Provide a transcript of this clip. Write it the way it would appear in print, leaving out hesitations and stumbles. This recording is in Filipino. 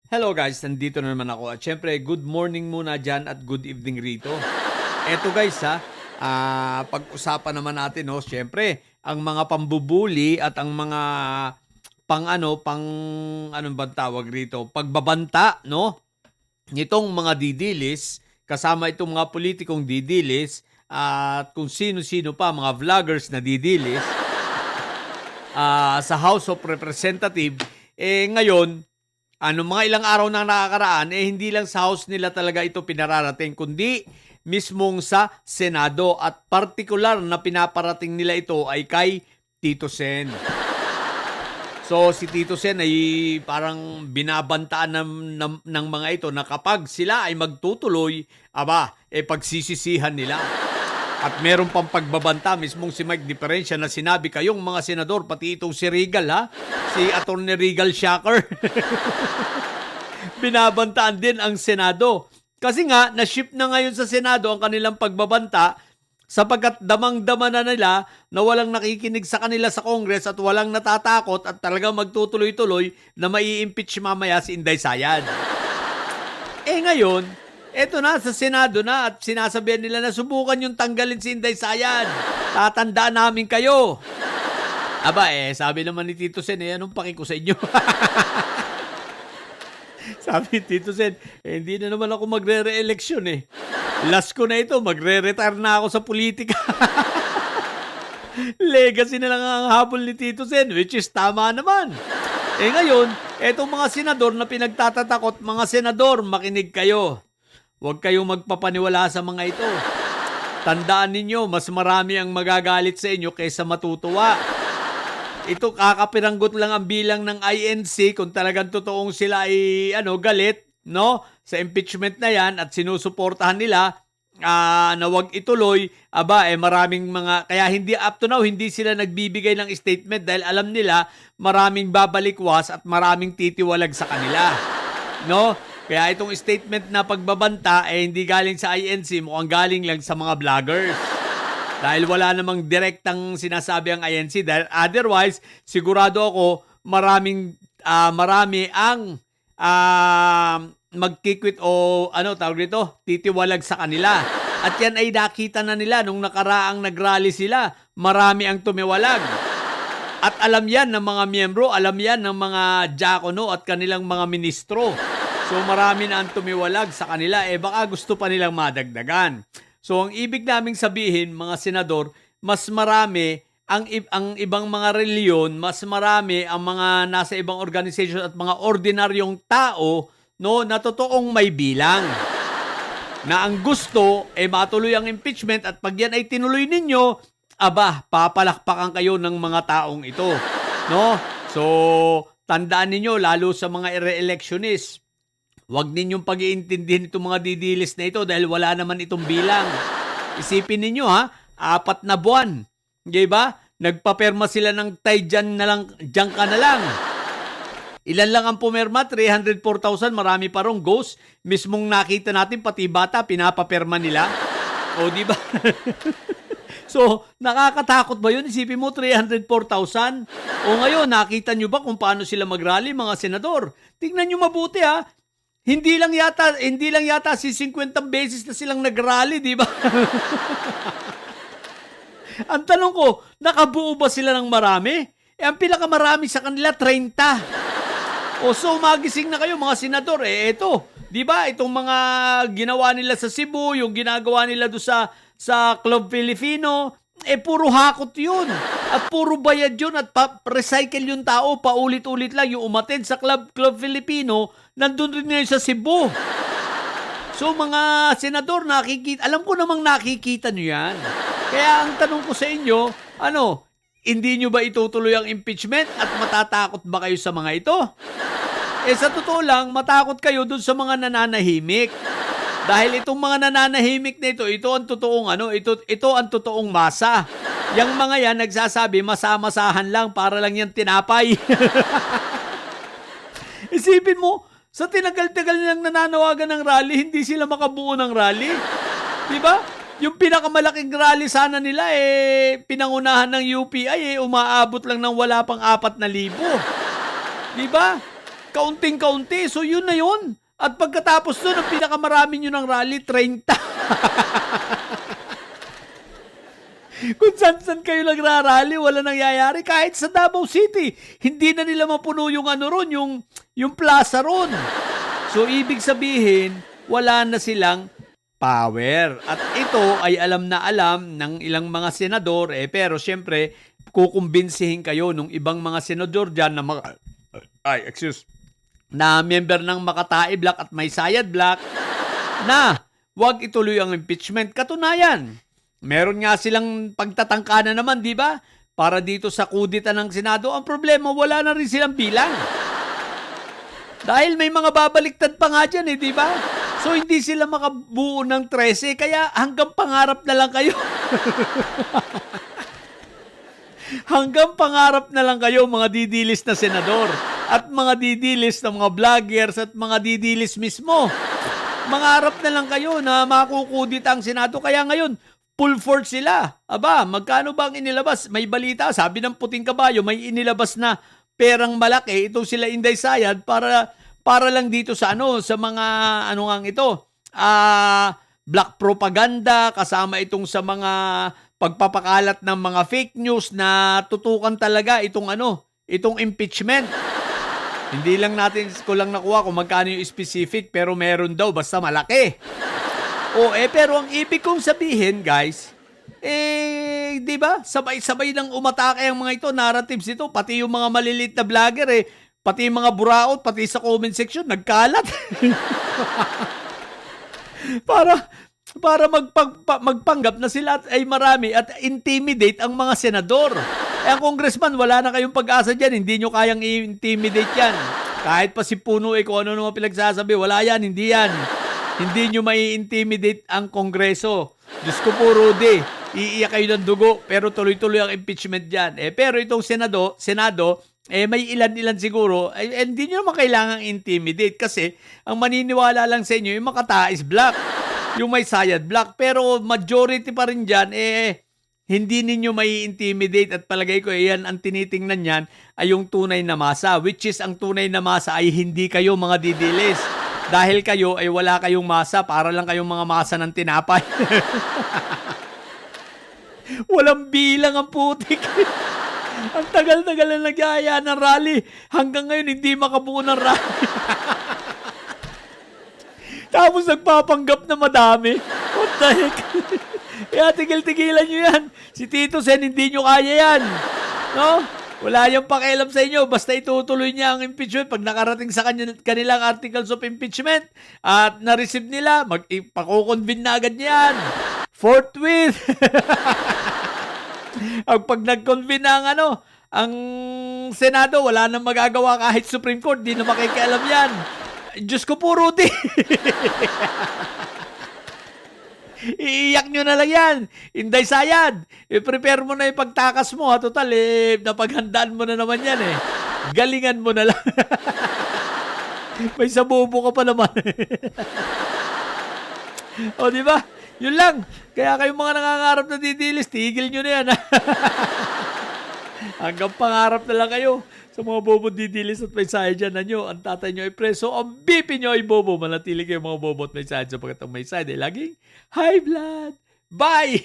Hello guys, nandito na naman ako. At syempre, good morning muna dyan at good evening rito. Eto guys pag-usapan naman natin, no, syempre, ang mga pambubuli at ang mga anong ba tawag rito, pagbabanta, no, nitong mga didilis, kasama itong mga politikong didilis, at kung sino-sino pa, mga vloggers na didilis, sa House of Representatives, ngayon, mga ilang araw na nakakaraan, hindi lang sa House nila talaga ito pinararating, kundi mismong sa Senado. At partikular na pinaparating nila ito ay kay Tito Sen. So si Tito Sen ay parang binabantaan ng mga ito na kapag sila ay magtutuloy, pagsisisihan nila. At meron pang pagbabanta mismong si Mike Diferensya na sinabi kayong mga senador, pati itong si Regal si Atty. Regal Shaker. Binabantaan din ang Senado. Kasi nga, na-shift na ngayon sa Senado ang kanilang pagbabanta sapagkat damang-dama na nila na walang nakikinig sa kanila sa Congress at walang natatakot at talagang magtutuloy-tuloy na mai-impeach mamaya si Inday Sayad. Ngayon, eto na, sa Senado na at sinasabihan nila na subukan yung tanggalin si Inday Sayad. Tatandaan namin kayo. Sabi naman ni Tito Sen, anong paki ko sa inyo? Sabi ni Tito Sen, hindi na naman ako magre-re-eleksyon Last ko na ito, magre-retire na ako sa politika. Legacy na lang ang habol ni Tito Sen, which is tama naman. Ngayon, etong mga senador na pinagtatatakot, mga senador, makinig kayo. Huwag kayong magpapaniwala sa mga ito. Tandaan ninyo, mas marami ang magagalit sa inyo kaysa matutuwa. Ito kakapiranggot lang ang bilang ng INC kung talagang totoong sila ay galit, no? Sa impeachment na yan at sinusuportahan nila na wag ituloy, maraming mga kaya hindi up to now hindi sila nagbibigay ng statement dahil alam nila maraming babalikwas at maraming titiwalag sa kanila. No? Kaya itong statement na pagbabanta hindi galing sa INC, mukhang galing lang sa mga vloggers. Dahil wala namang direktang sinasabi ang INC. Dahil otherwise, sigurado ako marami ang magkikwit o tawag dito, titiwalag sa kanila. At yan ay nakita na nila nung nakaraang nagrally sila. Marami ang tumiwalag. At alam yan ng mga miyembro, alam yan ng mga diakono at kanilang mga ministro. So marami na ang tumiwalag sa kanila, baka gusto pa nilang madagdagan. So ang ibig naming sabihin, mga senador, mas marami ang ibang mga reliyon, mas marami ang mga nasa ibang organization at mga ordinaryong tao, no, na totoong may bilang. Na ang gusto matuloy ang impeachment at pag yan ay tinuloy ninyo, papalakpakan kayo ng mga taong ito, no? So tandaan ninyo lalo sa mga re-electionist. Huwag ninyong pag-iintindihin itong mga didilis na ito dahil wala naman itong bilang. Isipin ninyo 4 na buwan. Di ba? Nagpaperma sila ng tay dyan ka na lang. Ilan lang ang pumerma? 304,000. Marami pa rong ghost. Mismong nakita natin pati bata, pinapaperma nila. O di ba? So, nakakatakot ba yun? Isipin mo, 304,000. O ngayon, nakita nyo ba kung paano sila mag-rally, mga senador? Tingnan nyo mabuti Hindi lang yata 50 beses na silang nag-rally, di ba? Ang tanong ko, nakabuo ba sila ng marami? Ang pinakamarami sa kanila, 30. So magising na kayo mga senador. Ito, di ba? Itong mga ginawa nila sa Cebu, yung ginagawa nila doon sa Club Filipino, puro hakot yun. At puro bayad yun at recycle yung tao, paulit-ulit lang. Yung umattend sa Club Filipino, nandun rin ngayon sa Cebu. So mga senador, alam ko namang nakikita nyo yan. Kaya ang tanong ko sa inyo, hindi nyo ba itutuloy ang impeachment at matatakot ba kayo sa mga ito? Sa totoo lang, matakot kayo dun sa mga nananahimik. Dahil itong mga nananahimik na ito ang totoong ito ang totoong masa. Yang mga yan nagsasabi masamasahan lang para lang yan tinapay. Isipin mo, sa tinagal-tagal nilang nananawagan ng rally, hindi sila makabuo ng rally. Di ba? Yung pinakamalaking rally sana nila pinangunahan ng UPI umaabot lang ng wala pang 4,000. Di ba? Kaunting-kaunti. So yun na yun. At pagkatapos nun, ang pinakamarami nyo ng rally, 30. Kung saan kayo nagrarally, wala nangyayari. Kahit sa Davao City, hindi na nila mapuno yung ano ron, yung plaza ron. So, ibig sabihin, wala na silang power. At ito ay alam na alam ng ilang mga senador, pero syempre, kukumbinsihin kayo ng ibang mga senador dyan na na member ng Makatai Block at May Sayad Block na wag ituloy ang impeachment. Katunayan, meron nga silang pagtatangka na naman, di ba? Para dito sa kudita ng Senado. Ang problema, wala na rin silang bilang. Dahil may mga babaliktad pa nga dyan, di ba? So, hindi sila makabuo ng 13, kaya hanggang pangarap na lang kayo. Hanggang pangarap na lang kayo, mga didilis na senador. At mga didilis na mga vloggers at mga didilis mismo. Mangarap na lang kayo na makukudita ang Senado. Kaya ngayon, full force sila. Aba, magkano ba ang inilabas? May balita, sabi ng puting kabayo, may inilabas na perang malaki. Ito sila Inday Sayad para lang dito sa sa mga black propaganda, kasama itong sa mga pagpapakalat ng mga fake news na tutukan talaga itong impeachment. Hindi lang ko lang nakuha kung magkano yung specific, pero meron daw, basta malaki. Pero ang ibig kong sabihin, guys, di ba? Sabay-sabay lang umatake ang mga ito, narratives ito, pati yung mga malilit na vlogger, pati yung mga buraot, pati sa comment section, nagkalat. para magpanggap na sila ay marami at intimidate ang mga senador. Ang congressman, wala na kayong pag-asa dyan. Hindi nyo kayang i-intimidate yan. Kahit pa si Puno, kung ano naman pinagsasabi, wala yan, hindi yan. Hindi nyo mai-intimidate ang kongreso. Diyos ko po, Rudy, iiyak kayo ng dugo, pero tuloy-tuloy ang impeachment dyan. Pero itong Senado, may ilan-ilan siguro, hindi nyo naman kailangang intimidate kasi ang maniniwala lang sa inyo, yung Makatais Block, yung May Sayad Block. Pero majority pa rin dyan, hindi ninyo may intimidate at palagay ko yan ang tinitingnan niyan ay yung tunay na masa, which is ang tunay na masa ay hindi kayo mga didilis. Dahil kayo ay wala kayong masa, para lang kayong mga masa ng tinapay. Walang bilang ang putik. Ang tagal-tagal na nagyaya ng rally. Hanggang ngayon hindi makabuo ng rally. Tapos nagpapanggap na madami. What the heck? Kaya tigil-tigilan nyo yan. Si Tito Sen, hindi nyo kaya yan. No? Wala yung pakialam sa inyo. Basta itutuloy niya ang impeachment. Pag nakarating sa kanilang articles of impeachment at na-receive nila, pakukonvene na agad niyan. Forthwith. Pag nag-convene na ang Senado, wala nang magagawa kahit Supreme Court. Di na makikialam yan. Diyos ko po, Rudy. Iiyak nyo na lang yan. Inday Sayad. I-prepare mo na yung pagtakas mo. Total, napaghandaan mo na naman yan Galingan mo na lang. May sabubo ka pa naman. O, di ba? Yun lang. Kaya kayong mga nangangarap na didilis, tigil nyo na yan. Hanggang pangarap na lang kayo. Sa mga bobo didilis at may sayad dyan na nyo, ang tatay nyo ay preso, ang bipi nyo ay bobo. Manatili kayo mga bobo at may sayad sapagkat ang may sayad ay laging high blood. Bye!